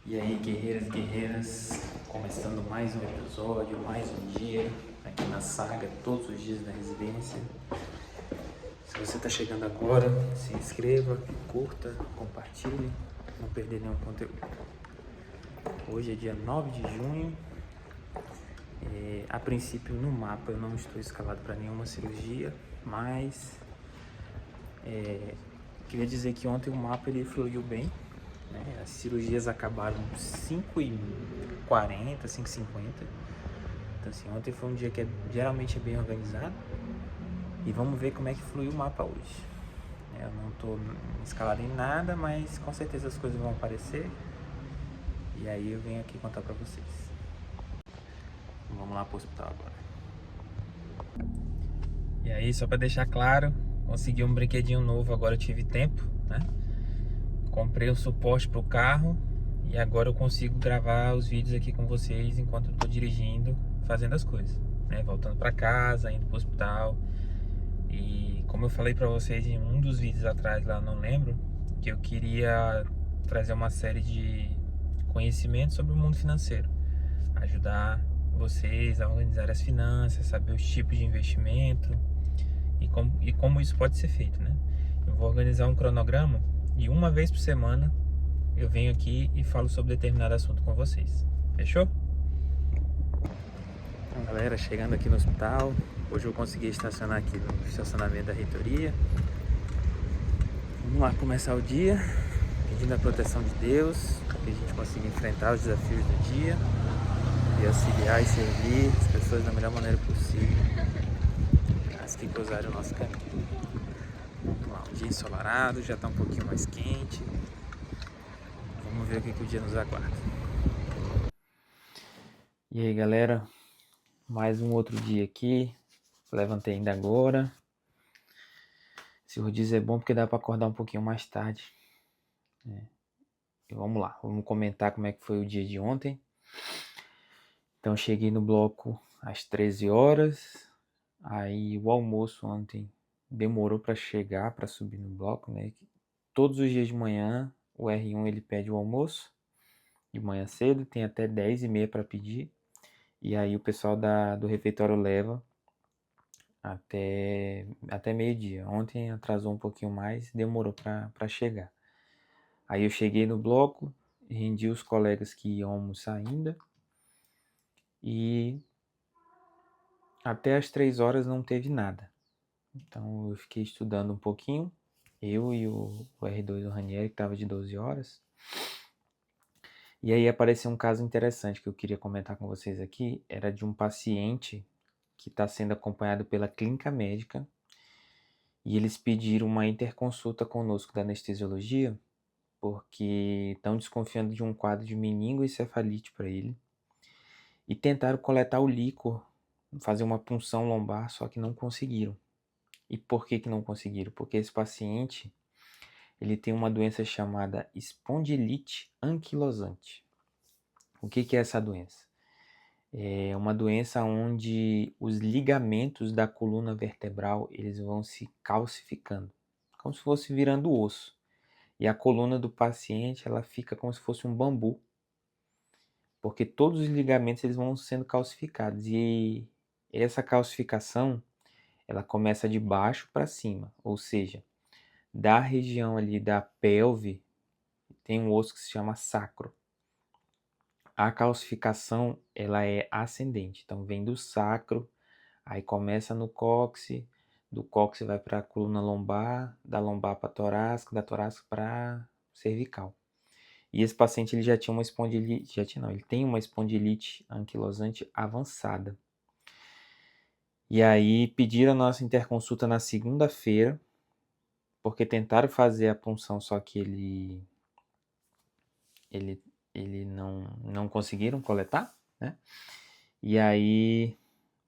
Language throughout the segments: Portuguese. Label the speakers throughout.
Speaker 1: E aí, guerreiras e guerreiras, começando mais um episódio, mais um dia aqui na saga Todos os Dias da Residência. Se você está chegando agora, se inscreva, curta, compartilhe, não perder nenhum conteúdo. Hoje é dia 9 de junho. A princípio, no mapa eu não estou escalado para nenhuma cirurgia, mas queria dizer que ontem o mapa ele fluiu bem. As cirurgias acabaram 5h40, 5h50. Então assim, ontem foi um dia que geralmente é bem organizado. E vamos ver como é que fluiu o mapa hoje. Eu não estou escalado em nada, mas com certeza as coisas vão aparecer. E aí eu venho aqui contar pra vocês. Vamos lá pro hospital agora. E aí, só pra deixar claro, consegui um brinquedinho novo, agora eu tive tempo, né? Comprei o suporte pro carro e agora eu consigo gravar os vídeos aqui com vocês enquanto eu tô dirigindo, fazendo as coisas, né? Voltando pra casa, indo pro hospital. E como eu falei pra vocês em um dos vídeos atrás lá, não lembro, que eu queria trazer uma série de conhecimentos sobre o mundo financeiro, ajudar vocês a organizar as finanças, saber os tipos de investimento e como isso pode ser feito, né? Eu vou organizar um cronograma e uma vez por semana eu venho aqui e falo sobre determinado assunto com vocês. Fechou? Então, galera, chegando aqui no hospital, hoje eu consegui estacionar aqui no estacionamento da reitoria. Vamos lá começar o dia, pedindo a proteção de Deus, para que a gente consiga enfrentar os desafios do dia e auxiliar e servir as pessoas da melhor maneira possível, as que cruzarem o nosso caminho. Vamos lá, um dia ensolarado, já está um pouquinho mais quente. Vamos ver o que o dia nos aguarda. E aí, galera, mais um outro dia aqui. Levantei ainda agora. Esse rodízio é bom porque dá para acordar um pouquinho mais tarde. E vamos lá, vamos comentar como é que foi o dia de ontem. Então, cheguei no bloco às 13 horas. Aí, o almoço ontem demorou para chegar, para subir no bloco, né? Todos os dias de manhã, o R1 ele pede o almoço. De manhã cedo, tem até 10h30 para pedir. E aí, o pessoal do refeitório leva até meio-dia. Ontem atrasou um pouquinho mais, demorou para chegar. Aí eu cheguei no bloco, rendi os colegas que iam almoçar ainda. E até as 3 horas não teve nada. Então eu fiquei estudando um pouquinho. Eu e o R2, o Ranieri, que estava de 12 horas. E aí apareceu um caso interessante que eu queria comentar com vocês aqui. Era de um paciente que está sendo acompanhado pela clínica médica. E eles pediram uma interconsulta conosco da anestesiologia, porque estão desconfiando de um quadro de meningoencefalite para ele. E tentaram coletar o líquor, fazer uma punção lombar, só que não conseguiram. E por que não conseguiram? Porque esse paciente ele tem uma doença chamada espondilite anquilosante. O que é essa doença? É uma doença onde os ligamentos da coluna vertebral eles vão se calcificando, como se fosse virando osso. E a coluna do paciente ela fica como se fosse um bambu, porque todos os ligamentos eles vão sendo calcificados. E essa calcificação ela começa de baixo para cima, ou seja, da região ali da pelve tem um osso que se chama sacro. A calcificação ela é ascendente, então vem do sacro, aí começa no cóccix, do cóccix vai para a coluna lombar, da lombar para torácica, da torácica para cervical. E esse paciente ele já tinha uma espondilite, ele tem uma espondilite anquilosante avançada. E aí pediram a nossa interconsulta na segunda-feira, porque tentaram fazer a punção, só que ele não conseguiram coletar, né? E aí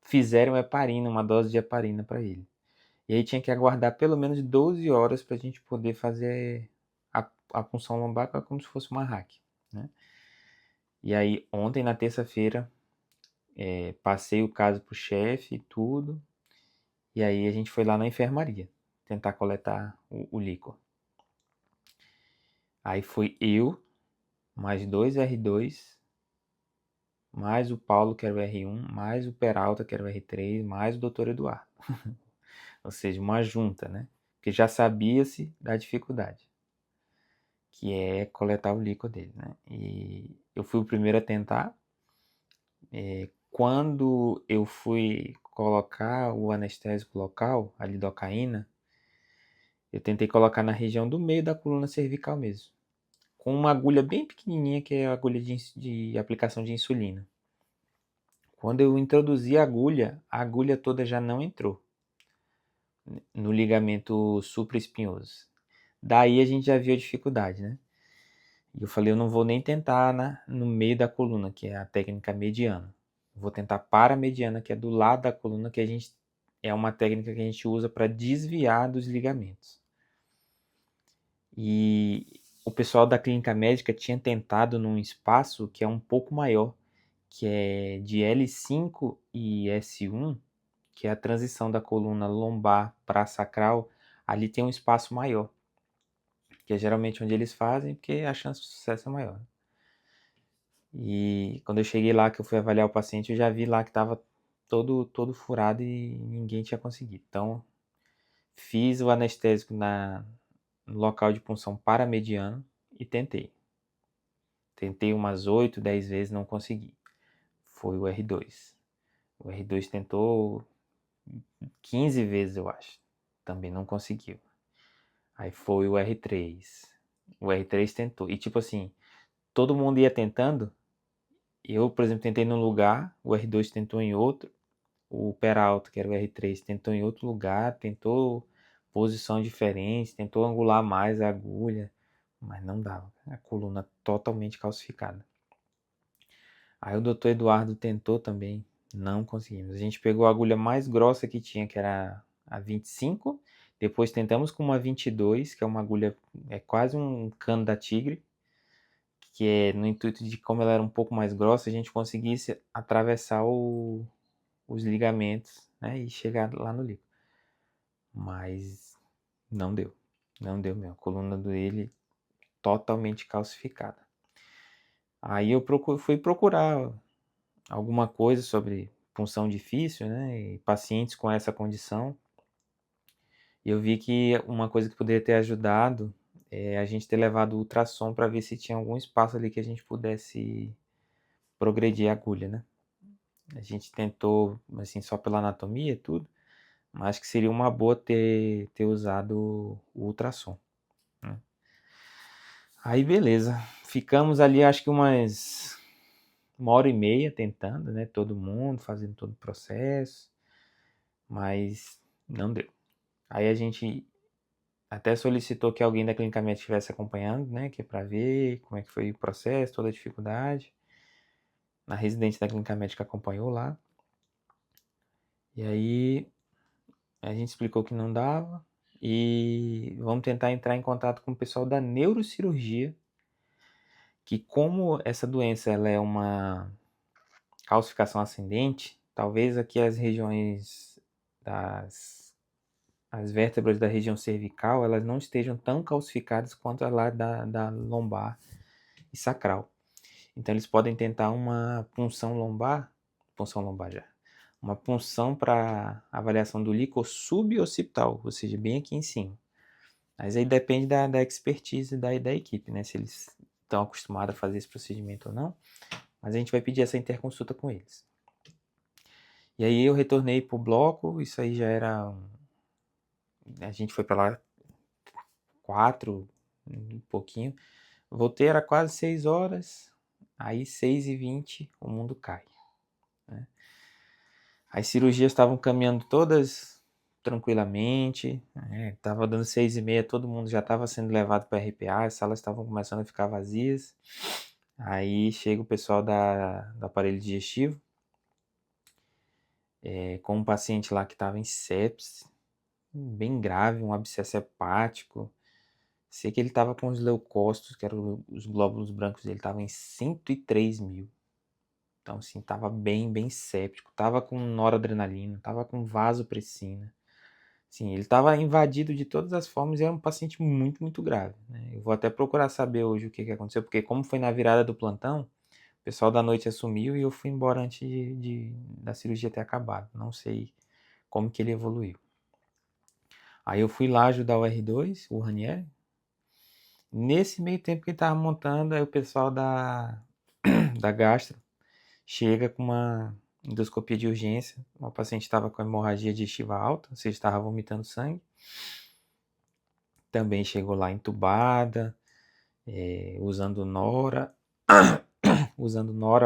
Speaker 1: fizeram heparina, uma dose de heparina para ele. E aí tinha que aguardar pelo menos 12 horas para a gente poder fazer a punção lombar, como se fosse uma hack, né? E aí ontem, na terça-feira, passei o caso pro chefe e tudo. E aí a gente foi lá na enfermaria tentar coletar o líquor. Aí foi eu, mais 2 R2, mais o Paulo, que era o R1, mais o Peralta, que era o R3, mais o Dr. Eduardo. Ou seja, uma junta, né? Porque já sabia-se da dificuldade, que é coletar o líquido dele, né? E eu fui o primeiro a tentar. Quando eu fui colocar o anestésico local, a lidocaína, eu tentei colocar na região do meio da coluna cervical mesmo, com uma agulha bem pequenininha, que é a agulha de aplicação de insulina. Quando eu introduzi a agulha toda já não entrou no ligamento supraespinhoso. Daí a gente já viu a dificuldade, né? E eu falei, eu não vou nem tentar no meio da coluna, que é a técnica mediana. Vou tentar paramediana, que é do lado da coluna, que é uma técnica que a gente usa para desviar dos ligamentos. E o pessoal da clínica médica tinha tentado num espaço que é um pouco maior, que é de L5 e S1, que é a transição da coluna lombar para sacral. Ali tem um espaço maior, que é geralmente onde eles fazem, porque a chance de sucesso é maior. E quando eu cheguei lá, que eu fui avaliar o paciente, eu já vi lá que estava todo furado e ninguém tinha conseguido. Então, fiz o anestésico no local de punção paramediano e tentei. Tentei umas 8, 10 vezes, não consegui. Foi o R2. O R2 tentou 15 vezes, eu acho. Também não conseguiu. Aí foi o R3. O R3 tentou. E tipo assim, todo mundo ia tentando. Eu, por exemplo, tentei num lugar, o R2 tentou em outro. O Peralta, que era o R3, tentou em outro lugar, tentou posição diferente, tentou angular mais a agulha, mas não dava. A coluna totalmente calcificada. Aí o Dr. Eduardo tentou também, não conseguimos. A gente pegou a agulha mais grossa que tinha, que era a 25. Depois tentamos com uma 22, que é uma agulha, é quase um cano da tigre, que é no intuito de, como ela era um pouco mais grossa, a gente conseguisse atravessar os ligamentos, né, e chegar lá no líquido. Mas não deu. Não deu mesmo. A coluna dele totalmente calcificada. Aí eu fui procurar alguma coisa sobre punção difícil, né? E pacientes com essa condição. E eu vi que uma coisa que poderia ter ajudado é a gente ter levado o ultrassom para ver se tinha algum espaço ali que a gente pudesse progredir a agulha, né? A gente tentou, assim, só pela anatomia e tudo, mas que seria uma boa ter usado o ultrassom, né? Aí beleza, ficamos ali acho que uma hora e meia tentando, né? Todo mundo fazendo todo o processo, mas não deu. Aí a gente até solicitou que alguém da clínica médica estivesse acompanhando, né? Que é para ver como é que foi o processo, toda a dificuldade. A residente da clínica médica acompanhou lá. E aí a gente explicou que não dava e vamos tentar entrar em contato com o pessoal da neurocirurgia, que como essa doença ela é uma calcificação ascendente, talvez aqui as regiões as vértebras da região cervical, elas não estejam tão calcificadas quanto a lá da lombar e sacral. Então eles podem tentar uma punção lombar já, uma punção para avaliação do líquido suboccipital, ou seja, bem aqui em cima. Mas aí depende da expertise da equipe, né? Se eles estão acostumados a fazer esse procedimento ou não. Mas a gente vai pedir essa interconsulta com eles. E aí eu retornei pro bloco, isso aí já era... A gente foi para lá 4, um pouquinho. Voltei, era quase 6 horas, aí 6h20 o mundo cai, né? As cirurgias estavam caminhando todas tranquilamente, né? Tava dando 6h30, todo mundo já estava sendo levado para RPA, as salas estavam começando a ficar vazias. Aí chega o pessoal do aparelho digestivo, com um paciente lá que estava em sepse, bem grave, um abscesso hepático. Sei que ele estava com os leucócitos, que eram os glóbulos brancos dele, estavam em 103 mil. Então, assim, estava bem séptico. Estava com noradrenalina, estava com vasopressina. Sim, ele estava invadido de todas as formas e era um paciente muito, muito grave, né? Eu vou até procurar saber hoje o que aconteceu, porque como foi na virada do plantão, o pessoal da noite assumiu e eu fui embora antes da cirurgia ter acabado. Não sei como que ele evoluiu. Aí eu fui lá ajudar o R2, o Ranieri. Nesse meio tempo que ele estava montando, aí o pessoal da gastro chega com uma endoscopia de urgência. Uma paciente estava com hemorragia digestiva alta, ou seja, estava vomitando sangue. Também chegou lá entubada, usando nora,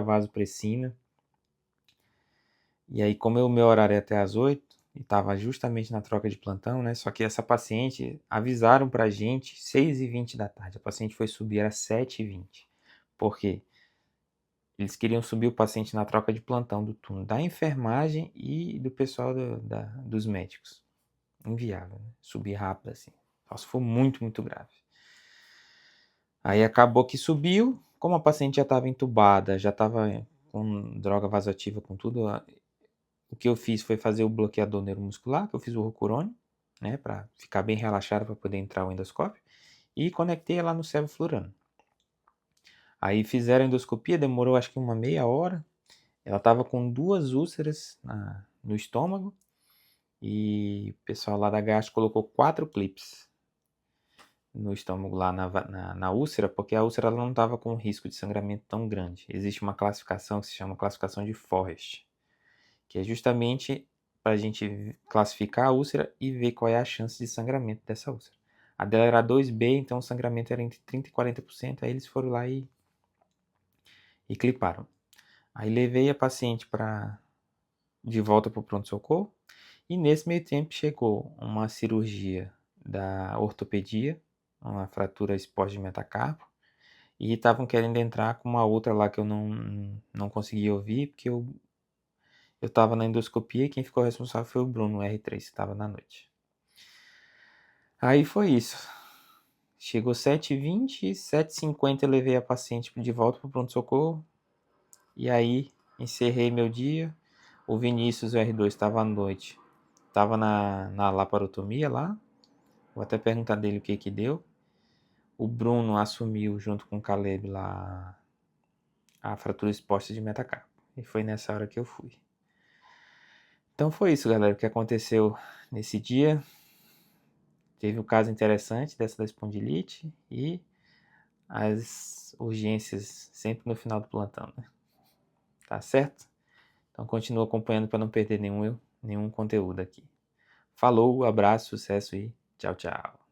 Speaker 1: vasopressina. E aí, como o meu horário é até às 8, e estava justamente na troca de plantão, né? Só que essa paciente, avisaram pra gente 6h20 da tarde. A paciente foi subir às 7h20. Por quê? Eles queriam subir o paciente na troca de plantão do turno da enfermagem e do pessoal dos médicos. Inviável, né? Subir rápido assim. Só se for muito, muito grave. Aí acabou que subiu. Como a paciente já estava entubada, já estava com droga vasoativa, com tudo, o que eu fiz foi fazer o bloqueador neuromuscular, que eu fiz o Rocurone, né, para ficar bem relaxado para poder entrar o endoscópio, e conectei ela no sevoflurano. Aí fizeram a endoscopia, demorou acho que uma meia hora. Ela estava com 2 úlceras no estômago e o pessoal lá da gastro colocou 4 clips no estômago lá na úlcera, porque a úlcera ela não estava com um risco de sangramento tão grande. Existe uma classificação que se chama classificação de Forrest, que é justamente para a gente classificar a úlcera e ver qual é a chance de sangramento dessa úlcera. A dela era 2B, então o sangramento era entre 30% e 40%, aí eles foram lá e cliparam. Aí levei a paciente de volta para o pronto-socorro, e nesse meio tempo chegou uma cirurgia da ortopedia, uma fratura exposta de metacarpo, e estavam querendo entrar com uma outra lá que eu não consegui ouvir, porque eu estava na endoscopia e quem ficou responsável foi o Bruno, o R3, que estava na noite. Aí foi isso. Chegou 7h20, 7h50 eu levei a paciente de volta para o pronto-socorro. E aí encerrei meu dia. O Vinícius, o R2, estava à noite. Estava na laparotomia lá. Vou até perguntar dele o que deu. O Bruno assumiu junto com o Caleb lá a fratura exposta de metacarpo. E foi nessa hora que eu fui. Então foi isso, galera, o que aconteceu nesse dia. Teve um caso interessante dessa da espondilite e as urgências sempre no final do plantão, né? Tá certo? Então continua acompanhando para não perder nenhum conteúdo aqui. Falou, abraço, sucesso e tchau, tchau.